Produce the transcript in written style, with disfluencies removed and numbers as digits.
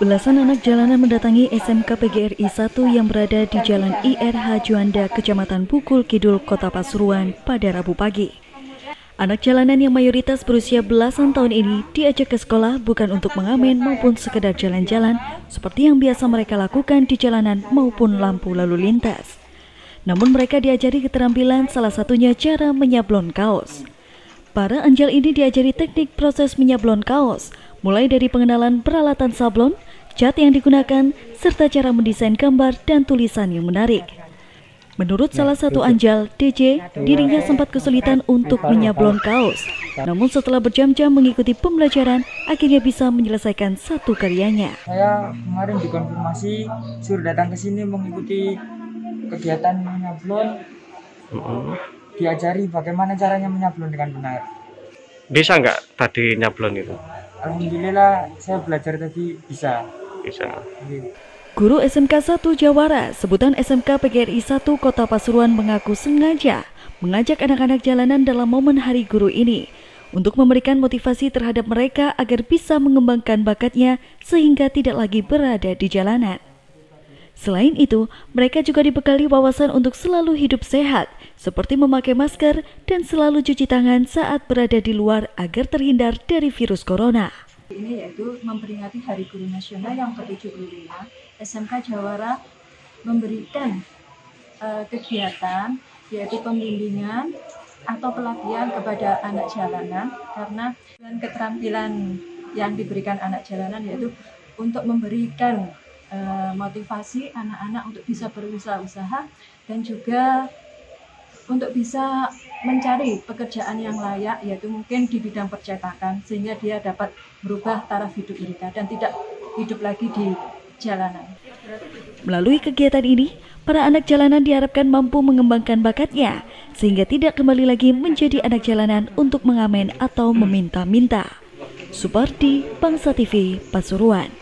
Belasan anak jalanan mendatangi SMK PGRI 1 yang berada di Jalan IRH Juanda, Kecamatan Bukul Kidul, Kota Pasuruan pada Rabu pagi. Anak jalanan yang mayoritas berusia belasan tahun ini diajak ke sekolah bukan untuk mengamen maupun sekedar jalan-jalan seperti yang biasa mereka lakukan di jalanan maupun lampu lalu lintas. Namun mereka diajari keterampilan, salah satunya cara menyablon kaos. Para anjal ini diajari teknik proses menyablon kaos, mulai dari pengenalan peralatan sablon, cat yang digunakan, serta cara mendesain gambar dan tulisan yang menarik. Menurut salah satu anjal, DJ, dirinya sempat kesulitan untuk menyablon kaos. Namun setelah berjam-jam mengikuti pembelajaran, akhirnya bisa menyelesaikan satu karyanya. Saya kemarin dikonfirmasi, suruh datang ke sini mengikuti kegiatan menyablon. Diajari bagaimana caranya menyablon dengan benar. Bisa nggak tadi nyablon itu? Alhamdulillah saya belajar tadi bisa. Guru SMK 1 Jawara, sebutan SMK PGRI 1 Kota Pasuruan, mengaku sengaja mengajak anak-anak jalanan dalam momen Hari Guru ini untuk memberikan motivasi terhadap mereka agar bisa mengembangkan bakatnya sehingga tidak lagi berada di jalanan. Selain itu, mereka juga dibekali wawasan untuk selalu hidup sehat, seperti memakai masker dan selalu cuci tangan saat berada di luar agar terhindar dari virus corona. Ini yaitu memperingati Hari Guru Nasional yang ke-75, SMK Jawara memberikan kegiatan yaitu pembimbingan atau pelatihan kepada anak jalanan, karena keterampilan yang diberikan anak jalanan yaitu untuk memberikan motivasi anak-anak untuk bisa berusaha-usaha dan juga untuk bisa mencari pekerjaan yang layak, yaitu mungkin di bidang percetakan, sehingga dia dapat merubah taraf hidup mereka dan tidak hidup lagi di jalanan. Melalui kegiatan ini, para anak jalanan diharapkan mampu mengembangkan bakatnya, sehingga tidak kembali lagi menjadi anak jalanan untuk mengamen atau meminta-minta. Supardi, Bangsa TV, Pasuruan.